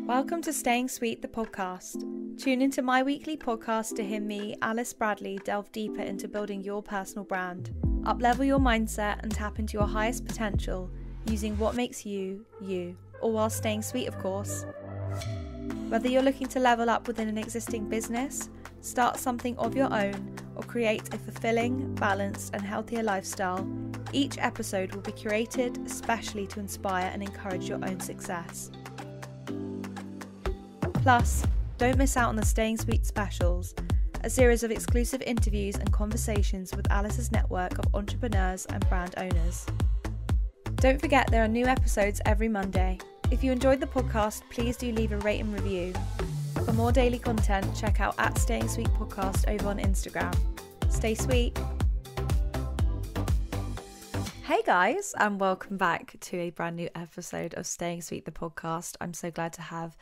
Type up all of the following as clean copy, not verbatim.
Welcome to Staying Sweet, the podcast. Tune into my weekly podcast to hear me, Alice Bradley, delve deeper into building your personal brand, up-level your mindset and tap into your highest potential using what makes you, you, all while staying sweet, of course. Whether you're looking to level up within an existing business, start something of your own, or create a fulfilling, balanced and healthier lifestyle, each episode will be curated especially to inspire and encourage your own success. Plus, don't miss out on the Staying Sweet specials, a series of exclusive interviews and conversations with Alice's network of entrepreneurs and brand owners. Don't forget there are new episodes every Monday. If you enjoyed the podcast, please do leave a rate and review. For more daily content, check out @Staying Sweet Podcast over on Instagram. Stay sweet. Hey guys, and welcome back to a brand new episode of Staying Sweet, the podcast. I'm so glad to have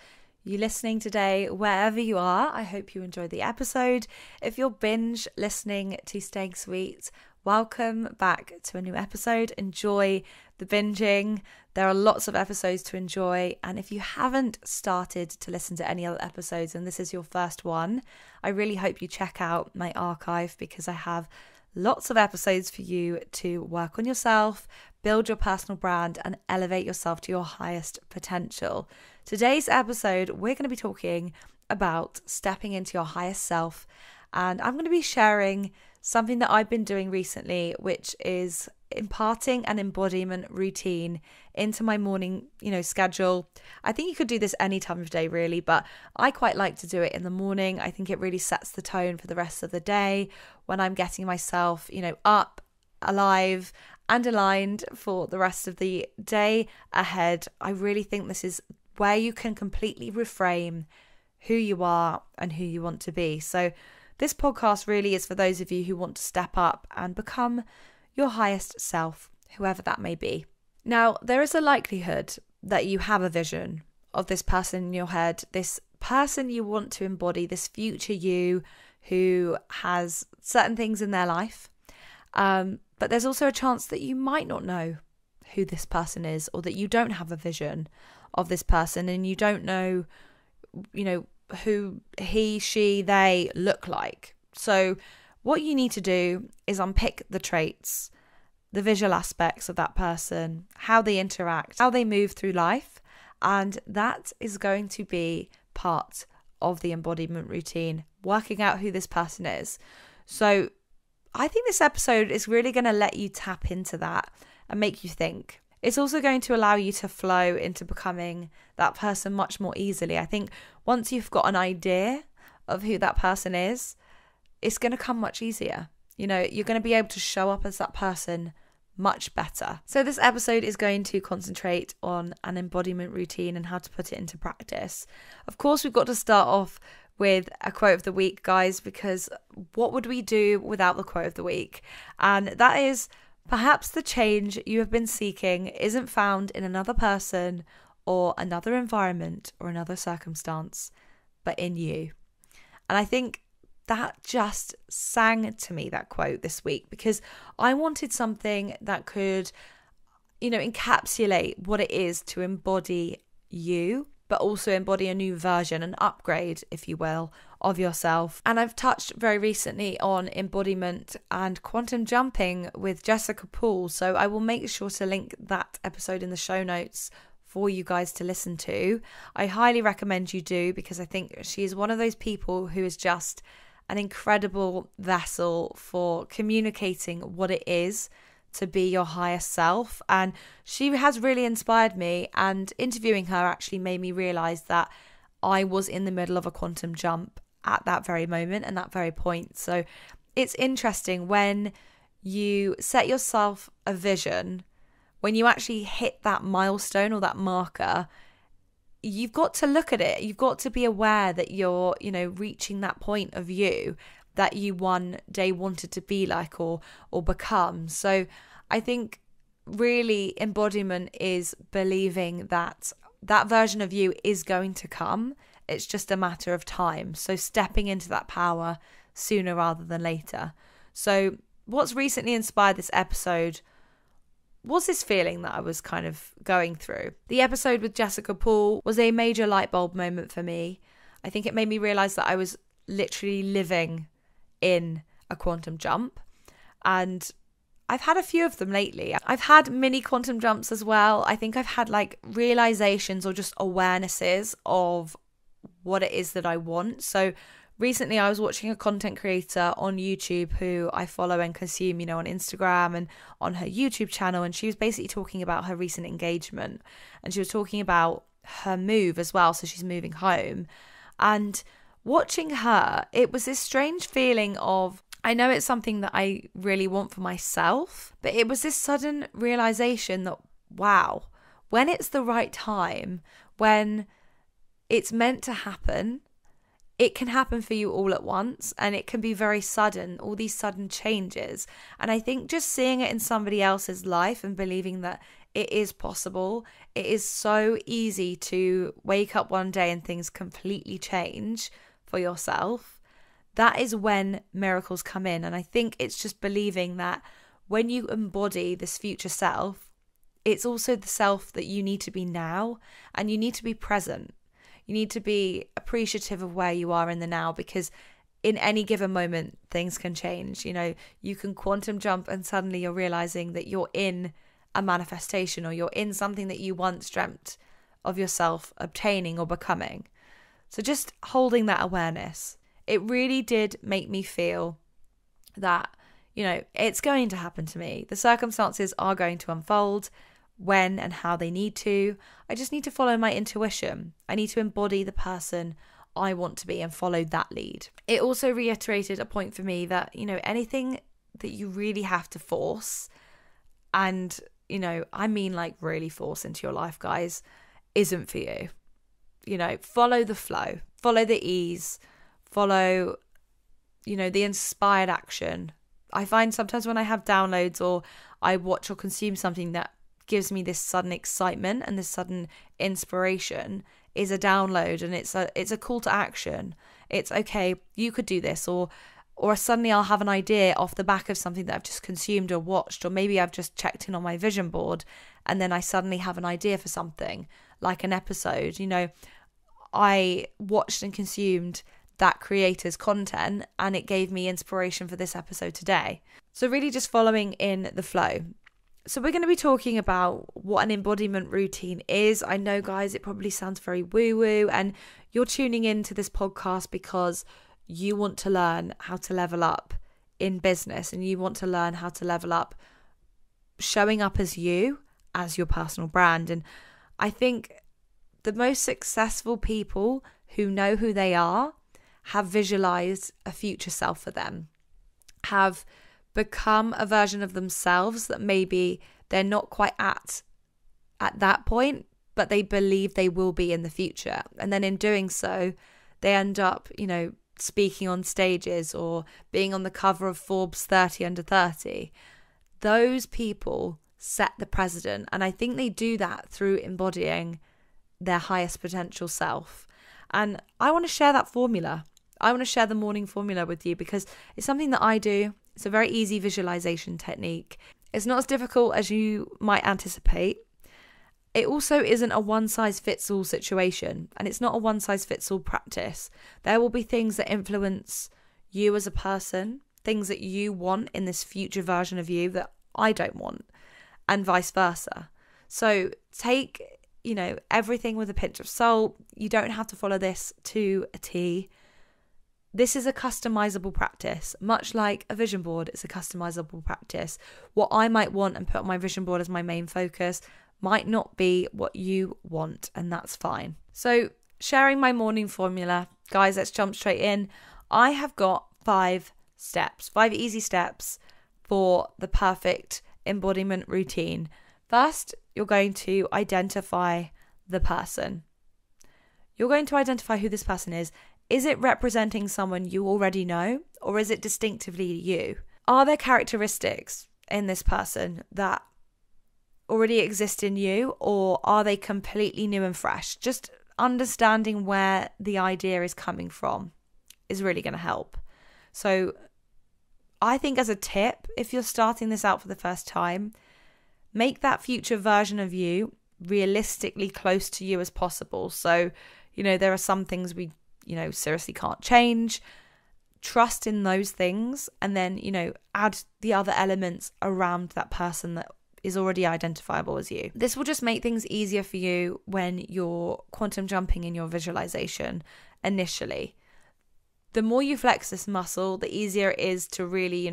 you listening today, wherever you are. I hope you enjoyed the episode. If you're binge listening to Staying Sweet, welcome back to a new episode. Enjoy the binging. There are lots of episodes to enjoy. And if you haven't started to listen to any other episodes and this is your first one, I really hope you check out my archive because I have lots of episodes for you to work on yourself, build your personal brand and elevate yourself to your highest potential. Today's episode, we're going to be talking about stepping into your highest self, and I'm going to be sharing something that I've been doing recently, which is imparting an embodiment routine into my morning, schedule. I think you could do this any time of day really, but I quite like to do it in the morning. I think it really sets the tone for the rest of the day when I'm getting myself, up, alive and aligned for the rest of the day ahead. I really think this is where you can completely reframe who you are and who you want to be. So this podcast really is for those of you who want to step up and become your highest self, whoever that may be. Now, there is a likelihood that you have a vision of this person in your head, this person you want to embody, this future you who has certain things in their life. But there's also a chance that you might not know who this person is, or that you don't have a vision of this person and you don't know, who he, she, they look like. So what you need to do is unpick the traits, the visual aspects of that person, how they interact, how they move through life. And that is going to be part of the embodiment routine, working out who this person is. So I think this episode is really going to let you tap into that and make you think. It's also going to allow you to flow into becoming that person much more easily. I think once you've got an idea of who that person is, it's going to come much easier. You're going to be able to show up as that person much better. So this episode is going to concentrate on an embodiment routine and how to put it into practice. Of course, we've got to start off with a quote of the week, guys, because what would we do without the quote of the week? And that is, perhaps the change you have been seeking isn't found in another person or another environment or another circumstance, but in you. And I think that just sang to me, that quote this week, because I wanted something that could, encapsulate what it is to embody you, but also embody a new version, an upgrade, if you will, of yourself. And I've touched very recently on embodiment and quantum jumping with Jessica Poole. So I will make sure to link that episode in the show notes for you guys to listen to. I highly recommend you do, because I think she is one of those people who is just an incredible vessel for communicating what it is to be your highest self. And she has really inspired me, and interviewing her actually made me realize that I was in the middle of a quantum jump at that very moment and that very point. So it's interesting when you set yourself a vision, when you actually hit that milestone or that marker, you've got to look at it. You've got to be aware that you're, reaching that point of you that you one day wanted to be like or become. So I think really embodiment is believing that that version of you is going to come. It's just a matter of time. So stepping into that power sooner rather than later. So what's recently inspired this episode was this feeling that I was kind of going through. The episode with Jessica Paul was a major light bulb moment for me. I think it made me realize that I was literally living in a quantum jump. And I've had a few of them lately. I've had mini quantum jumps as well. I think I've had like realizations or just awarenesses of what it is that I want. So recently I was watching a content creator on YouTube who I follow and consume, on Instagram and on her YouTube channel. And she was basically talking about her recent engagement. And she was talking about her move as well. So she's moving home. And watching her, it was this strange feeling of, I know it's something that I really want for myself, but it was this sudden realization that, wow, when it's the right time, when it's meant to happen, it can happen for you all at once, and it can be very sudden, all these sudden changes. And I think just seeing it in somebody else's life and believing that it is possible, it is so easy to wake up one day and things completely change for yourself. That is when miracles come in. And I think it's just believing that when you embody this future self, it's also the self that you need to be now, and you need to be present. You need to be appreciative of where you are in the now, because in any given moment, things can change. You can quantum jump and suddenly you're realizing that you're in a manifestation, or you're in something that you once dreamt of yourself obtaining or becoming. So just holding that awareness. It really did make me feel that, it's going to happen to me. The circumstances are going to unfold when and how they need to. I just need to follow my intuition. I need to embody the person I want to be and follow that lead. It also reiterated a point for me that, anything that you really have to force, and, I mean like really force into your life, guys, isn't for you. Follow the flow, follow the ease, follow, the inspired action. I find sometimes when I have downloads or I watch or consume something that gives me this sudden excitement and this sudden inspiration is a download, and it's a call to action. It's okay, you could do this, or suddenly I'll have an idea off the back of something that I've just consumed or watched, or maybe I've just checked in on my vision board and then I suddenly have an idea for something like an episode. I watched and consumed that creator's content and it gave me inspiration for this episode today. So really just following in the flow. So we're going to be talking about what an embodiment routine is. I know, guys, it probably sounds very woo-woo, and you're tuning into this podcast because you want to learn how to level up in business, and you want to learn how to level up showing up as you, as your personal brand. And I think the most successful people who know who they are have visualized a future self for them, have become a version of themselves that maybe they're not quite at that point, but they believe they will be in the future. And then in doing so, they end up, speaking on stages or being on the cover of Forbes 30 under 30. Those people set the precedent. And I think they do that through embodying their highest potential self. And I want to share that formula. I want to share the morning formula with you because it's something that I do. It's a very easy visualization technique. It's not as difficult as you might anticipate. It also isn't a one-size-fits-all situation, and it's not a one-size-fits-all practice. There will be things that influence you as a person, things that you want in this future version of you that I don't want, and vice versa. So take, everything with a pinch of salt. You don't have to follow this to a T. This is a customizable practice, much like a vision board. It's a customizable practice. What I might want and put on my vision board as my main focus might not be what you want, and that's fine. So sharing my morning formula, guys, let's jump straight in. I have got 5 easy steps for the perfect embodiment routine. First, you're going to identify the person. You're going to identify who this person is. Is it representing someone you already know, or is it distinctively you? Are there characteristics in this person that already exist in you, or are they completely new and fresh? Just understanding where the idea is coming from is really going to help. So I think as a tip, if you're starting this out for the first time, Make that future version of you realistically close to you as possible. So, there are some things we, seriously can't change. Trust in those things, and then, add the other elements around that person that is already identifiable as you. This will just make things easier for you when you're quantum jumping in your visualization initially. The more you flex this muscle, the easier it is to really,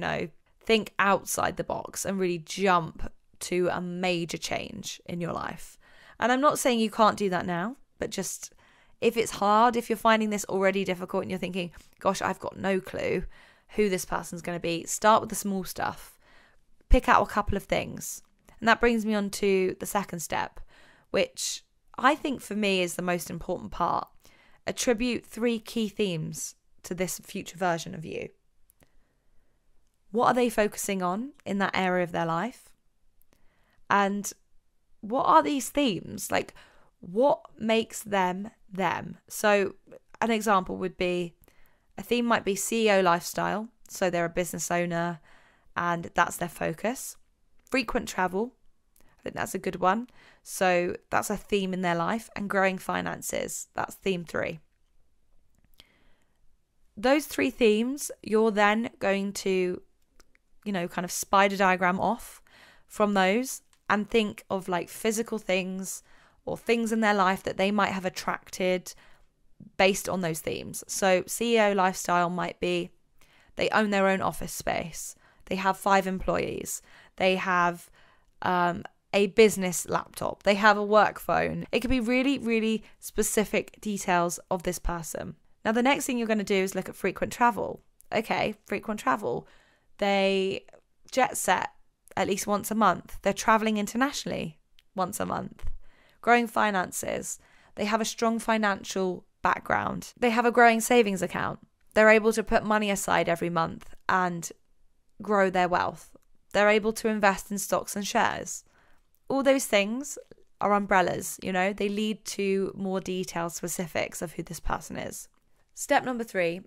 think outside the box and really jump to a major change in your life. And I'm not saying you can't do that now, but just if it's hard, if you're finding this already difficult and you're thinking, gosh, I've got no clue who this person's going to be, start with the small stuff. Pick out a couple of things. And that brings me on to the second step, which I think for me is the most important part. Attribute 3 key themes to this future version of you. What are they focusing on in that area of their life? And what are these themes? Like, what makes them them? So an example would be, a theme might be CEO lifestyle. So they're a business owner and that's their focus. Frequent travel, I think that's a good one. So that's a theme in their life. And growing finances, that's theme 3. Those 3 themes, you're then going to, kind of spider diagram off from those and think of like physical things or things in their life that they might have attracted based on those themes. So CEO lifestyle might be they own their own office space. They have 5 employees. They have a business laptop. They have a work phone. It could be really, really specific details of this person. Now, the next thing you're going to do is look at frequent travel. Okay, frequent travel. They jet set at least once a month. They're traveling internationally once a month. Growing finances. They have a strong financial background. They have a growing savings account. They're able to put money aside every month and grow their wealth. They're able to invest in stocks and shares. All those things are umbrellas, they lead to more detailed specifics of who this person is. Step number 3,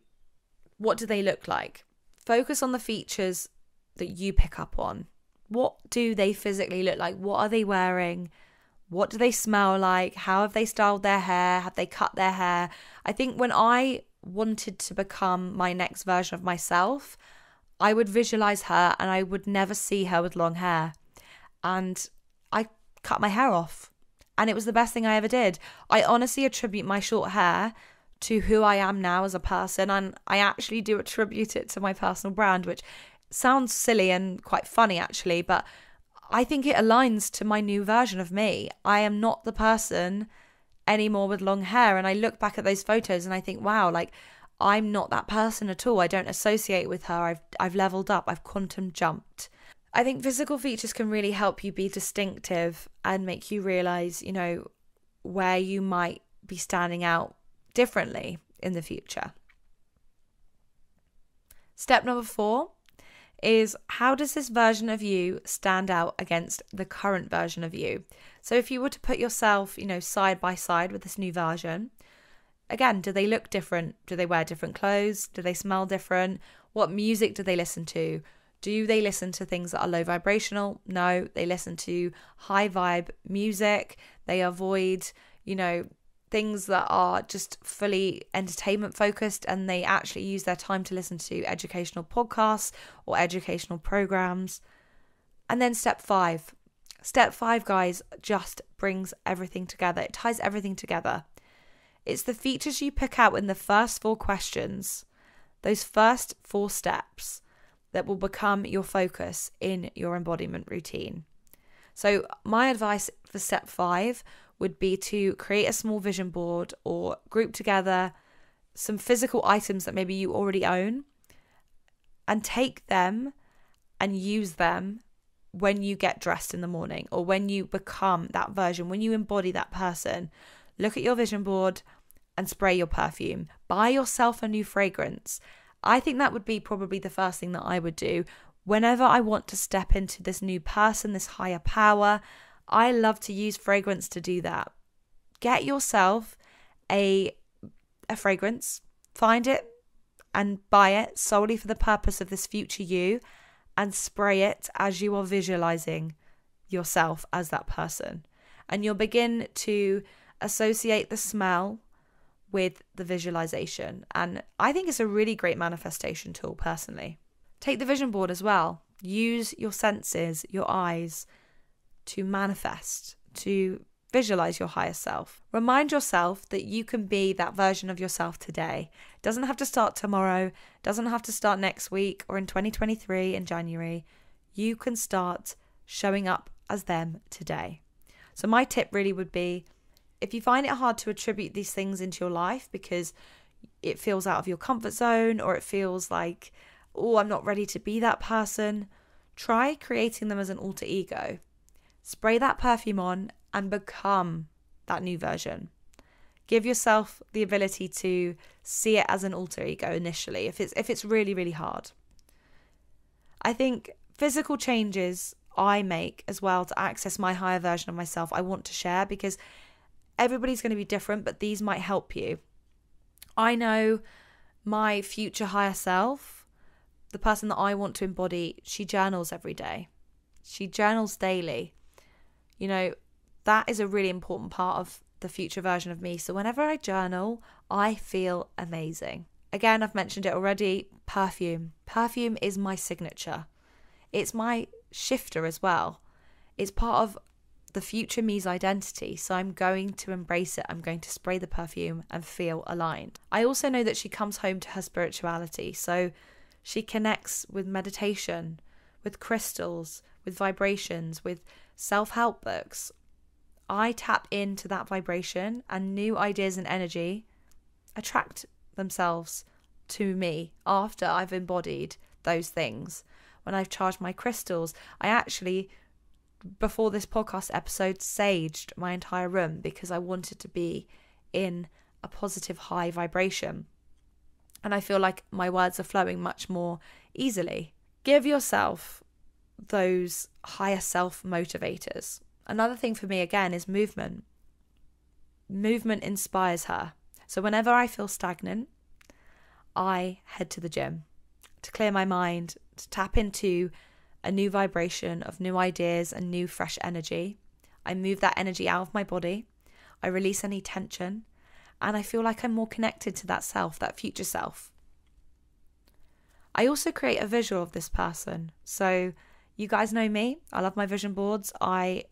what do they look like? Focus on the features that you pick up on. What do they physically look like? What are they wearing? What do they smell like? How have they styled their hair? Have they cut their hair? I think when I wanted to become my next version of myself, I would visualize her and I would never see her with long hair. And I cut my hair off. And it was the best thing I ever did. I honestly attribute my short hair to who I am now as a person. And I actually do attribute it to my personal brand, which sounds silly and quite funny actually, but I think it aligns to my new version of me. I am not the person anymore with long hair. And I look back at those photos and I think, wow, like I'm not that person at all. I don't associate with her. I've leveled up. I've quantum jumped. I think physical features can really help you be distinctive and make you realize, where you might be standing out differently in the future. Step number 4 is, how does this version of you stand out against the current version of you? So if you were to put yourself, side by side with this new version, again, do they look different? Do they wear different clothes? Do they smell different? What music do they listen to? Do they listen to things that are low vibrational? No, they listen to high vibe music. They avoid, things that are just fully entertainment focused, and they actually use their time to listen to educational podcasts or educational programs. And then step 5. Step 5, guys, just brings everything together. It ties everything together. It's the features you pick out in the first 4 questions, those first 4 steps that will become your focus in your embodiment routine. So my advice for step 5 would be to create a small vision board or group together some physical items that maybe you already own and take them and use them when you get dressed in the morning or when you become that version, when you embody that person. Look at your vision board and spray your perfume. Buy yourself a new fragrance. I think that would be probably the first thing that I would do whenever I want to step into this new person, this higher power. I love to use fragrance to do that. Get yourself a fragrance, find it and buy it solely for the purpose of this future you, and spray it as you are visualizing yourself as that person. And you'll begin to associate the smell with the visualization. And I think it's a really great manifestation tool personally. Take the vision board as well. Use your senses, your eyes to manifest, to visualize your higher self. Remind yourself that you can be that version of yourself today. It doesn't have to start tomorrow, doesn't have to start next week or in 2023 in January. You can start showing up as them today. So my tip really would be, if you find it hard to attribute these things into your life because it feels out of your comfort zone, or it feels like, oh, I'm not ready to be that person, try creating them as an alter ego. Spray that perfume on and become that new version. Give yourself the ability to see it as an alter ego initially, if it's really, really hard. I think physical changes I make as well to access my higher version of myself, I want to share, because everybody's going to be different, but these might help you. I know my future higher self, the person that I want to embody, she journals every day. She journals daily. You know, that is a really important part of the future version of me. So whenever I journal, I feel amazing. Again, I've mentioned it already, perfume. Perfume is my signature. It's my shifter as well. It's part of the future me's identity. So I'm going to embrace it. I'm going to spray the perfume and feel aligned. I also know that she comes home to her spirituality. So she connects with meditation, with crystals, with vibrations, with self-help books. I tap into that vibration, and new ideas and energy attract themselves to me after I've embodied those things. When I've charged my crystals, I actually, before this podcast episode, saged my entire room because I wanted to be in a positive high vibration. And I feel like my words are flowing much more easily. Give yourself those higher self motivators. Another thing for me, again, is movement. Movement inspires her. So whenever I feel stagnant, I head to the gym to clear my mind, to tap into a new vibration of new ideas and new fresh energy. I move that energy out of my body. I release any tension, and I feel like I'm more connected to that self, that future self. I also create a visual of this person. So you guys know me. I love my vision boards. I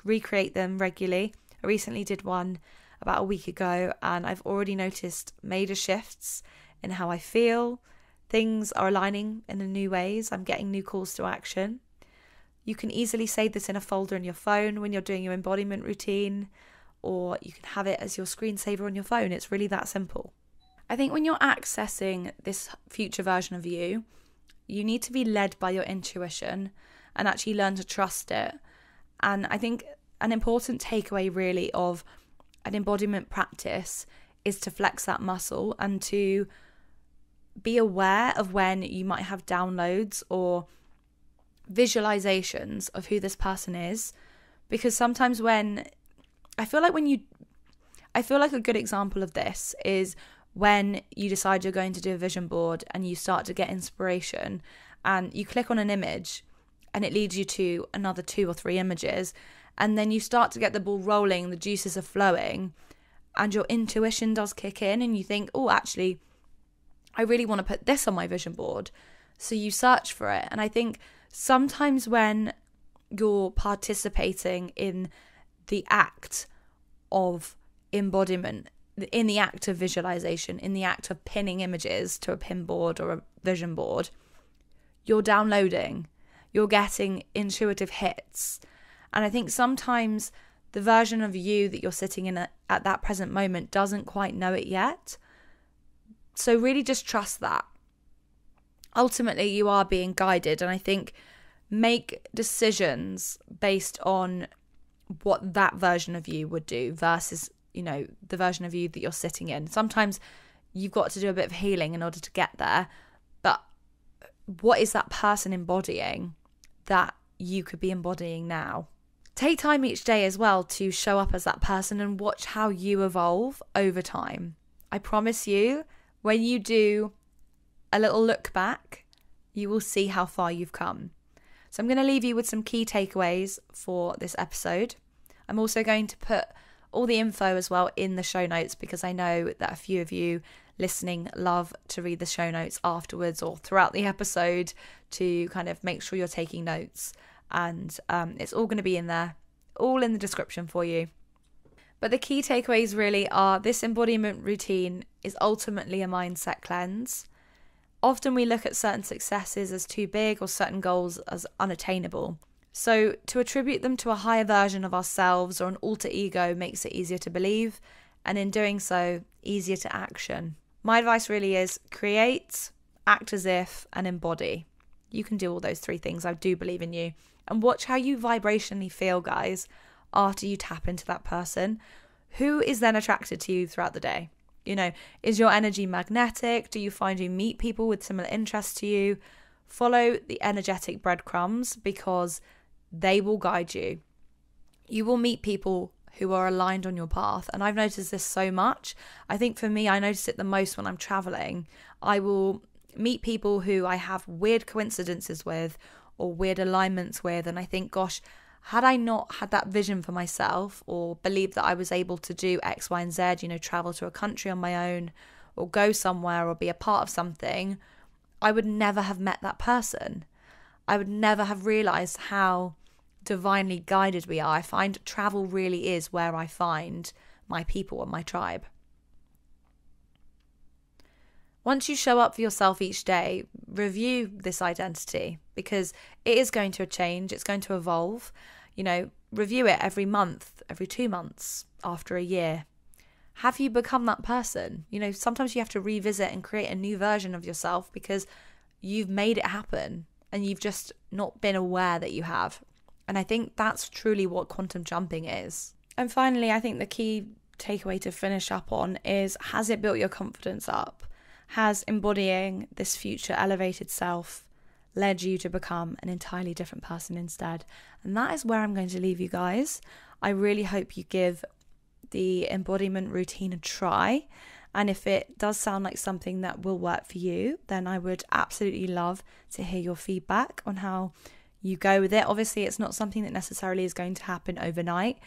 recreate them regularly. I recently did one about a week ago, and I've already noticed major shifts in how I feel. Things are aligning in new ways. I'm getting new calls to action. You can easily save this in a folder in your phone when you're doing your embodiment routine, or you can have it as your screensaver on your phone. It's really that simple. I think when you're accessing this future version of you, you need to be led by your intuition and actually learn to trust it. And I think an important takeaway really of an embodiment practice is to flex that muscle and to be aware of when you might have downloads or visualizations of who this person is. Because sometimes I feel like a good example of this is when you decide you're going to do a vision board and you start to get inspiration and you click on an image and it leads you to another 2 or 3 images, and then you start to get the ball rolling, the juices are flowing, and your intuition does kick in and you think, oh, actually, I really want to put this on my vision board. So you search for it. And I think sometimes when you're participating in the act of embodiment, in the act of visualization, in the act of pinning images to a pin board or a vision board, you're downloading, you're getting intuitive hits. And I think sometimes the version of you that you're sitting in at that present moment doesn't quite know it yet. So really just trust that. Ultimately, you are being guided. And I think make decisions based on what that version of you would do versus, the version of you that you're sitting in. Sometimes you've got to do a bit of healing in order to get there. But what is that person embodying that you could be embodying now? Take time each day as well to show up as that person and watch how you evolve over time. I promise you, when you do a little look back, you will see how far you've come. So I'm going to leave you with some key takeaways for this episode. I'm also going to put all the info as well in the show notes, because I know that a few of you listening love to read the show notes afterwards or throughout the episode to kind of make sure you're taking notes. And it's all going to be in there, all in the description for you. But the key takeaways really are this embodiment routine is ultimately a mindset cleanse. Often we look at certain successes as too big or certain goals as unattainable. So to attribute them to a higher version of ourselves or an alter ego makes it easier to believe, and in doing so, easier to action. My advice really is create, act as if, and embody. You can do all those three things. I do believe in you. And watch how you vibrationally feel, guys, after you tap into that person. Who is then attracted to you throughout the day? You know, is your energy magnetic? Do you find you meet people with similar interests to you? Follow the energetic breadcrumbs, because they will guide you. You will meet people who are aligned on your path. And I've noticed this so much. I think for me, I notice it the most when I'm traveling. I will meet people who I have weird coincidences with or weird alignments with. And I think, gosh, had I not had that vision for myself or believed that I was able to do X, Y, and Z, you know, travel to a country on my own or go somewhere or be a part of something, I would never have met that person. I would never have realized how divinely guided we are. I find travel really is where I find my people and my tribe. Once you show up for yourself each day, review this identity, because it is going to change. It's going to evolve. You know, review it every month, every 2 months, after a year. Have you become that person? You know, sometimes you have to revisit and create a new version of yourself because you've made it happen and you've just not been aware that you have. And I think that's truly what quantum jumping is. And finally, I think the key takeaway to finish up on is, has it built your confidence up? Has embodying this future elevated self led you to become an entirely different person instead? And that is where I'm going to leave you guys. I really hope you give the embodiment routine a try. And if it does sound like something that will work for you, then I would absolutely love to hear your feedback on how you go with it. Obviously, it's not something that necessarily is going to happen overnight,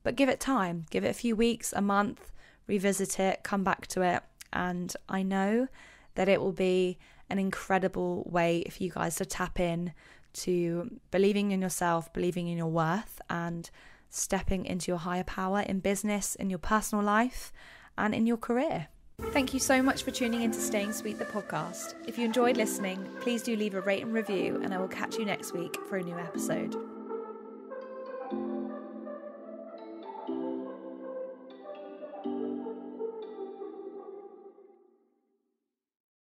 but give it time. Give it a few weeks, a month, revisit it, come back to it. And I know that it will be an incredible way for you guys to tap in to believing in yourself, believing in your worth, and stepping into your higher power in business, in your personal life, and in your career. Thank you so much for tuning in to Staying Sweet, the podcast. If you enjoyed listening, please do leave a rate and review, and I will catch you next week for a new episode.